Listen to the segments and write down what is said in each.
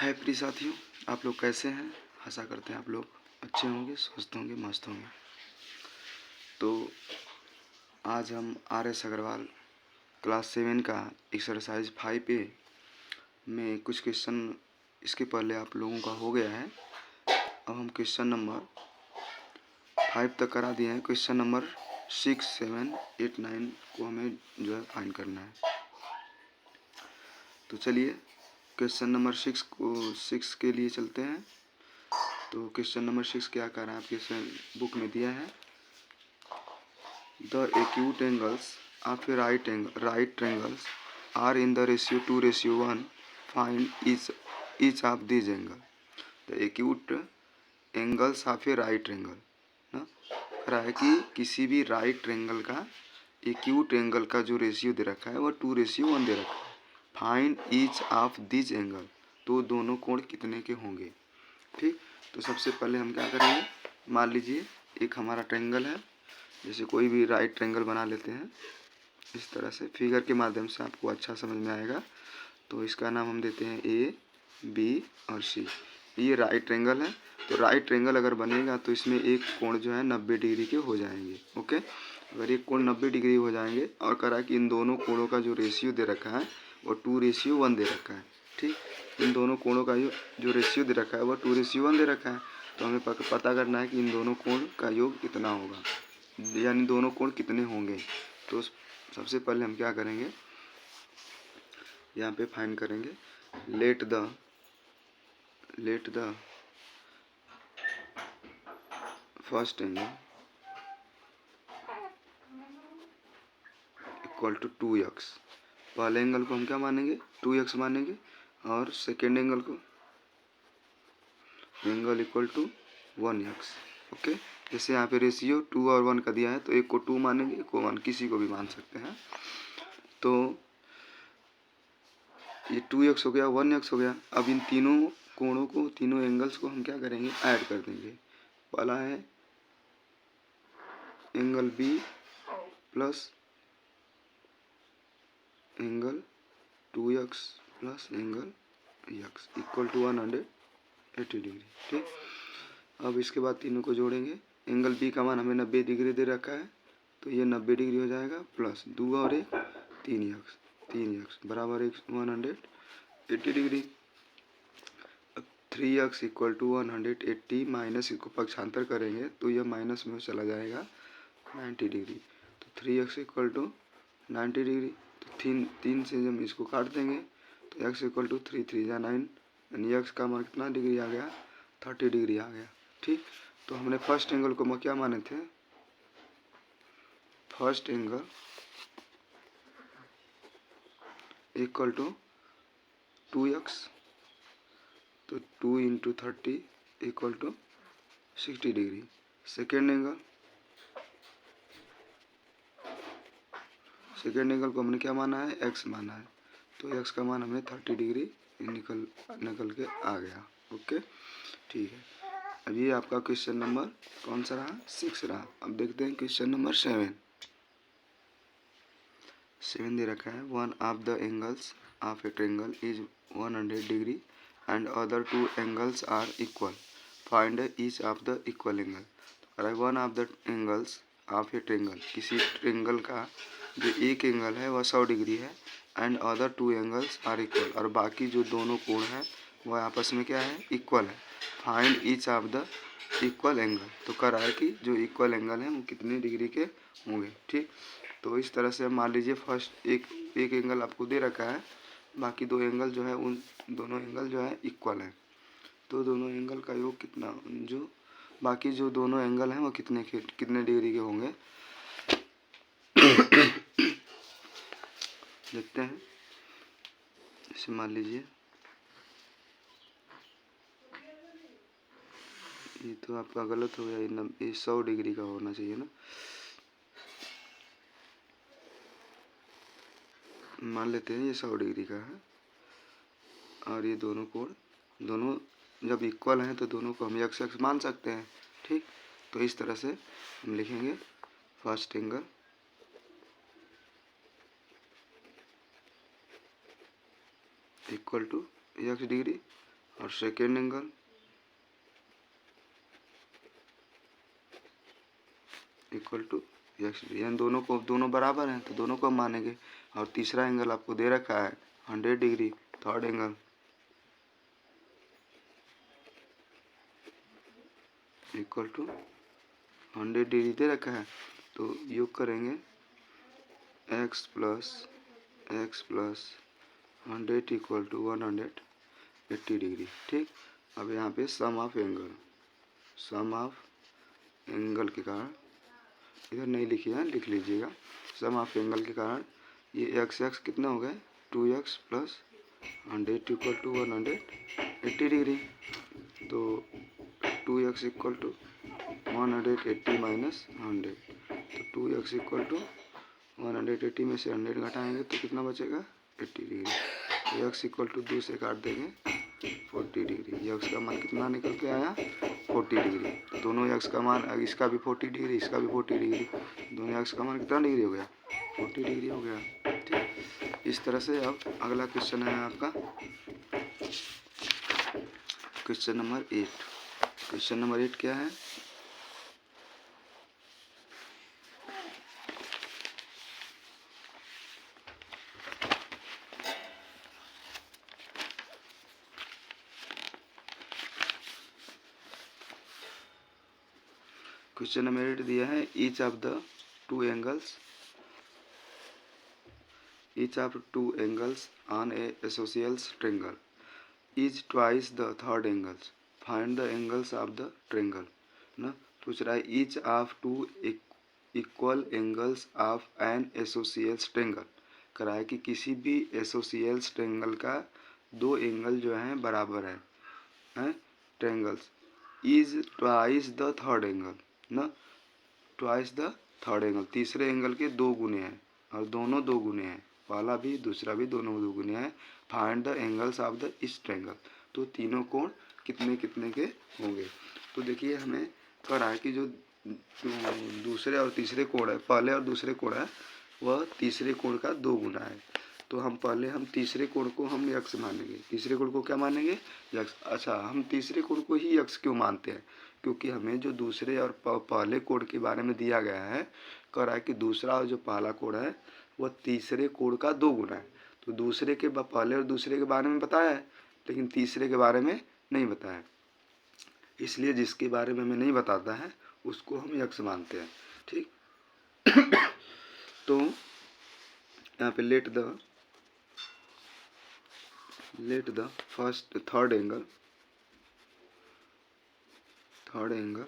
हाय प्रिय साथियों, आप लोग कैसे हैं? आशा करते हैं आप लोग अच्छे होंगे, स्वस्थ होंगे, मस्त होंगे। तो आज हम RS अग्रवाल क्लास 7 का एक्सरसाइज 5A में कुछ क्वेश्चन इसके पहले आप लोगों का हो गया है। अब हम क्वेश्चन नंबर 5 तक करा दिए हैं। क्वेश्चन नंबर 6, 7, 8, 9 को हमें जो है फाइंड करना है। तो चलिए क्वेश्चन नंबर 6 के लिए चलते हैं। तो क्वेश्चन नंबर 6 क्या कर रहा है, आपके बुक में दिया है। The acute angles of a right triangles are in the ratio 2:1. Find each of this angle. The acute angles of a right triangle ना कह रहा है कि किसी भी राइट ट्रायंगल का एक्यूट एंगल का जो रेशियो दे रखा है वह 2:1 दे रखा है। Find each of this angle, तो दोनों कोण कितने के होंगे। ठीक, तो सबसे पहले हम क्या करेंगे, मान लीजिए एक हमारा ट्रायंगल है, जैसे कोई भी राइट ट्रायंगल बना लेते हैं। इस तरह से फिगर के माध्यम से आपको अच्छा समझ में आएगा। तो इसका नाम हम देते हैं A, B और C। ये राइट ट्रायंगल है। तो राइट ट्रायंगल अगर बनेगा तो इसमें एक कोण जो है 90 डिग्री के हो जाएंगे। ओके, अगर एक कोण 90 डिग्री हो जाएंगे और करा कि इन दोनों कोणों का जो रेशियो दे रखा है वो 2:1 दे रखा है। ठीक, इन दोनों कोणों का जो रेशियो दे रखा है वो 2:1 दे रखा है। तो हमें पता करना है कि इन दोनों कोण का योग कितना होगा, यानी दोनों कोण कितने होंगे। तो सबसे पहले हम क्या करेंगे, यहाँ पे फाइंड करेंगे let the first angle equal to 2x। पहले एंगल को हम क्या मानेंगे, 2x मानेंगे, और सेकेंड एंगल को angle equal to 1x। Okay, जैसे यहाँ पे रेशियो 2 और 1 का दिया है तो एक को 2 मानेंगे, एक को 1, किसी को भी मान सकते हैं। तो ये 2x हो गया, 1x हो गया। अब इन तीनों कोणों को, तीनों एंगल्स को हम क्या करेंगे, ऐड कर देंगे। पहला है angle B plus angle 2x plus angle x equal to 180 degree. ठीक, अब इसके बाद तीनों को जोड़ेंगे। एंगल B का मान हमें 90 डिग्री दे रखा है, तो ये 90 डिग्री हो जाएगा, प्लस 2 और 1 3x बराबर 180 डिग्री। अब 3x इक्वल टू 180 माइनस, इसको पक्षांतर करेंगे तो यह माइनस में चला जाएगा 90 डिग्री। तो 3x इक्वल टू 90 डिग्री। तो 3 से जब इसको काट देंगे तो x इक्वल टू 3 3 जा 9, यानी x का मान कितना डिग्री आ गया, 30 डिग्री आ गया। ठीक, तो हमने फर्स्ट एंगल को क्या माने थे, first angle equal to 2x, तो 2 into 30 equal to 60 degree. Second angle को हमने क्या माना है, x माना है, तो x का मान हमें 30 डिग्री निकल के आ गया। ओके, ठीक है। अब ये आपका क्वेश्चन नंबर कौन सा रहा, 6 रहा। अब देखते हैं क्वेश्चन नंबर 7 दे रखा है। One of the angles of a triangle is 100 degree and other 2 angles are equal. Find each of the equal angle. One of the angles of a triangle, किसी ट्रायंगल का जो एक एंगल है वह 100 degree है, and other 2 angles are equal, और बाकी जो दोनों कोण है वह आपस में क्या है, इक्वल है। Find each of the equal angle, तो कह रहा है कि जो इक्वल एंगल है वो कितने डिग्री के होंगे। ठीक, तो इस तरह से मान लीजिए फर्स्ट एक एंगल आपको दे रखा है, बाकी 2 एंगल जो है उन दोनों एंगल जो है इक्वल है। तो दोनों एंगल का योग कितना, जो बाकी जो दोनों एंगल हैं वो कितने डिग्री के होंगे देखते हैं। इसे मान लीजिए ये तो आपका गलत हो गया, ये 100 डिग्री का होना चाहिए ना। मान लेते हैं ये 100 डिग्री का है, और ये दोनों कोण, दोनों जब इक्वल हैं तो दोनों को हम x मान सकते हैं। ठीक, तो इस तरह से हम लिखेंगे first angle equal to x degree और second angle equal to x degree, यानी दोनों बराबर हैं तो दोनों को हम मानेंगे। और तीसरा एंगल आपको दे रखा है 100 degree, third angle equal to 100 degree दे रखा है, तो योग करेंगे x plus 100 equal to 180 degree. ठीक, अब यहाँ पे सम ऑफ एंगल के कारण, इधर नहीं लिखिए है, लिख लीजिएगा। सम ऑफ एंगल के कारण ये x कितना हो गया 2x plus 100 equal to 180 degree. तो 2x इक्वल टू 180 माइनस 100, तो 2x इक्वल टू 180 में से 100 घटाएंगे तो कितना बचेगा 80 डिग्री। तो x इक्वल टू 2 से काट देंगे 40 डिग्री। x का मान कितना निकल के आया 40 डिग्री। दोनों x का मान, इसका भी 40 डिग्री, इसका भी 40 डिग्री, दोनों x का मान कितना डिग्री हो गया 40 डिग्री हो गया। ठीक, इस तरह से अब अगला क्वेश्चन है आपका क्वेश्चन नंबर 8। क्वेश्चन नंबर 8 क्या है, क्वेश्चन नंबर 8 दिया है each of two angles on a isosceles triangle is twice the third angles, find the angles of the triangle ना। पूछ रहा है each of two equal angles of an isosceles triangle, करा है कि किसी भी एसोसियल्स ट्रायंगल का दो एंगल जो हैं बराबर हैं triangles, is twice the third angle ना, ट्वाइस द थर्ड एंगल तीसरे एंगल के दो गुने हैं, और दोनों दो गुने हैं, पहला भी दूसरा भी दोनों दो गुने हैं। Find the angles of the इस ट्रायंगल, तो तीनों कोण कितने कितने के होंगे। तो देखिए हमें कह रहा है कि जो दूसरे और तीसरे कोण है, पहले और दूसरे कोण है, वह तीसरे कोण का दो गुना है। तो हम तीसरे कोण को हम यक्स मानेंगे। तीसरे कोण को क्या मानेंगे यक्स। अच्छा, हम तीसरे कोण को ही यक्स क्यों मानते हैं, क्योंकि हमें जो दूसरे और पहले कोण के बारे में दिया गया है, कह रहा है कि दूसरा और जो पहला कोण है वह तीसरे कोण का दो गुना है। तो दूसरे के पहले और दूसरे के बारे में बताया है, लेकिन तीसरे के बारे में नहीं बताया, इसलिए जिसके बारे में हमें नहीं बताता है उसको हम यक्स मानते हैं। ठीक तो यहाँ पे let the third angle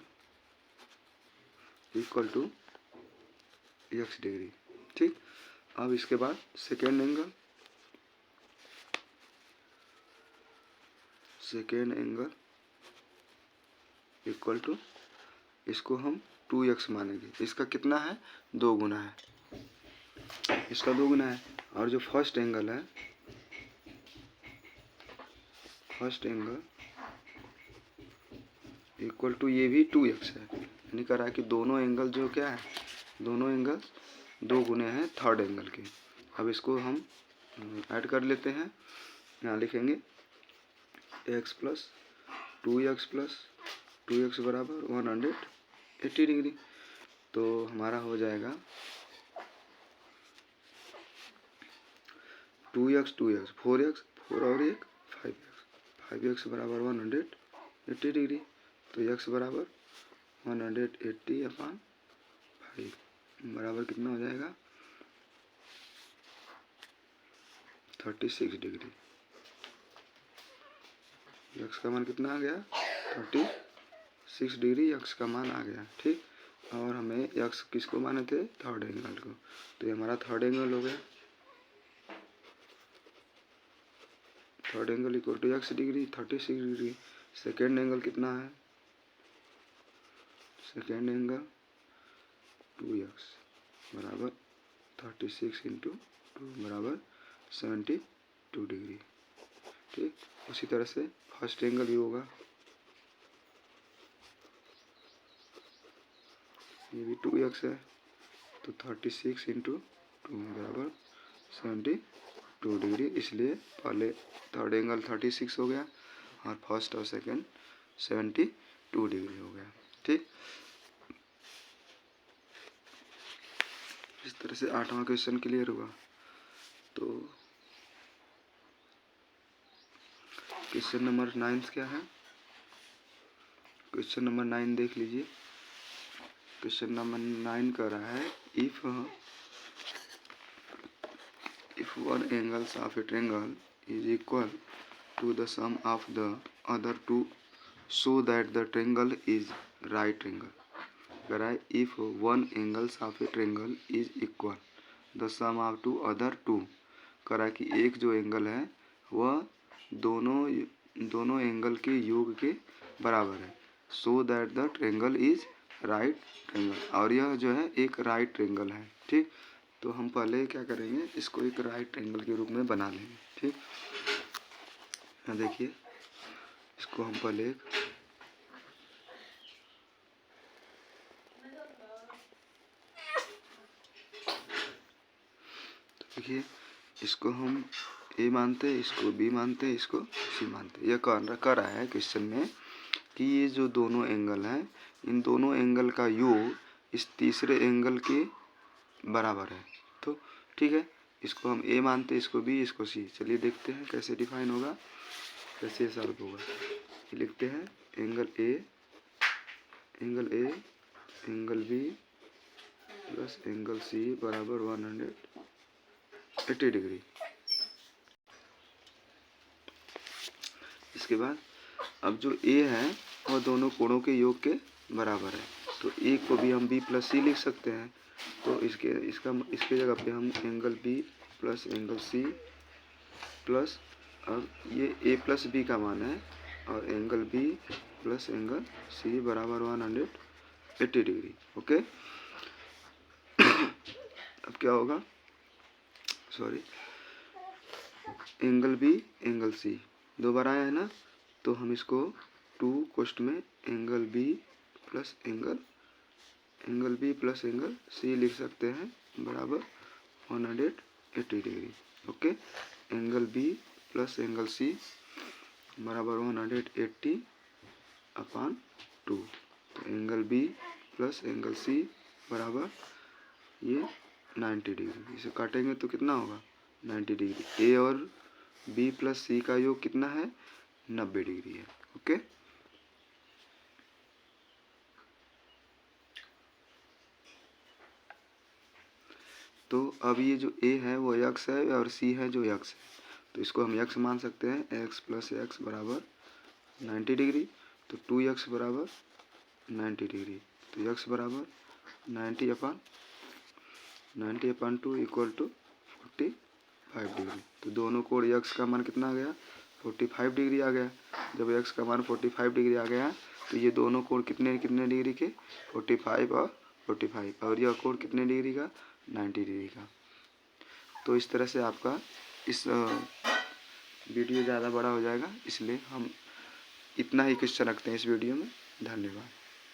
equal to x degree. ठीक, अब इसके बाद सेकेंड एंगल इक्वल टू, इसको हम 2x मानेंगे। इसका कितना है दो गुना है, इसका दो गुना है। और जो फर्स्ट एंगल इक्वल टू ये भी 2x है, यानी कह रहा है कि दोनों एंगल जो क्या है, दोनों एंगल दो गुने हैं थर्ड एंगल के। अब इसको हम ऐड कर लेते हैं, यहाँ लिखेंगे x प्लस 2x बराबर 180 डिग्री। तो हमारा हो जाएगा 2x 4x 4 और 1 5x बराबर 180 डिग्री। तो x बराबर 180/5 बराबर कितना हो जाएगा 36 डिग्री। x का मान कितना आ गया 36 डिग्री x का मान आ गया। ठीक, और हमें x किसको माने थे थर्ड एंगल को, तो ये हमारा थर्ड एंगल हो गया। Third angle equal to x degree 36 degree. Second angle कितना है, सेकेंड एंगल 2x बराबर 36 इंटू 2 बराबर 72 डिग्री। ठीक, उसी तरह से फर्स्ट एंगल भी होगा, ये भी 2x है, तो 36 इंटू 2 बराबर 72 डिग्री, इसलिए पहले थर्ड एंगल 36 हो गया और फर्स्ट और सेकंड 72 डिग्री हो गया। ठीक, इस तरह से 8वां क्वेश्चन क्लियर हुआ। तो क्वेश्चन नंबर 9 क्या है? क्वेश्चन नंबर 9 देख लीजिए। क्वेश्चन नंबर 9 कह रहा है if one angles of a triangle is equal to the sum of the other two, so that the triangle is right triangle. कह रहा है if one angles of a triangle is equal the sum of two other two, कह रहा है कि एक जो angle है वह दोनों एंगल के योग के बराबर है। so that the triangle is right triangle, और यह जो है एक राइट ट्रायंगल है। ठीक, तो हम पहले क्या करेंगे, इसको एक राइट ट्रायंगल के रूप में बना लेंगे। ठीक, यहाँ देखिए, इसको हम पहले देखिए, इसको हम ए मानते, इसको बी मानते, इसको सी मानते। यह कह रहा है क्वेश्चन में कि ये जो दोनों एंगल हैं, इन दोनों एंगल का योग इस तीसरे एंगल के बराबर है। तो ठीक है, इसको हम ए मानते, इसको बी, इसको सी। चलिए देखते हैं कैसे डिफाइन होगा, कैसे सॉल्व होगा। ये लिखते हैं angle A angle B plus angle C बराबर 180 डिग्री। इसके बाद अब जो ए है वह दोनों कोणों के योग के बराबर है, तो ए को भी हम बी प्लस सी लिख सकते हैं। तो इसके जगह पे हम angle B plus angle C plus, अब ये ए प्लस बी का मान है, और angle B plus angle C बराबर 180 डिग्री। ओके, अब क्या होगा, sorry, angle B angle C दो बार आया है ना, तो हम इसको 2 कोष्ठ में angle B plus angle C लिख सकते हैं बराबर 180 degree. Okay, angle B plus angle C बराबर 180 अपॉन 2। तो angle B plus angle C बराबर ये 90 डिग्री। इसे काटेंगे तो कितना होगा, 90 डिग्री। ए और बी प्लस सी का योग कितना है, 90 डिग्री है। ओके, तो अब ये जो ए है वो यक्स है और सी है जो यक्स है, तो इसको हम यक्स मान सकते हैं। एक्स प्लस एक्स बराबर 90 डिग्री, तो 2x बराबर 90 डिग्री, तो यक्स बराबर 90 अपॉन 2 इक्वल टू 45 डिग्री। तो दोनों कोण यक्स का मान कितना आ गया, 45 डिग्री आ गया। जब यक्स का मान 45 डिग्री आ गया तो ये दोनों कोण कितने डिग्री के, 45 और 45, और यह कोण कितने डिग्री का, 90 डिग्री का। तो इस तरह से आपका इस वीडियो ज़्यादा बड़ा हो जाएगा, इसलिए हम इतना ही क्वेश्चन रखते हैं इस वीडियो में। धन्यवाद।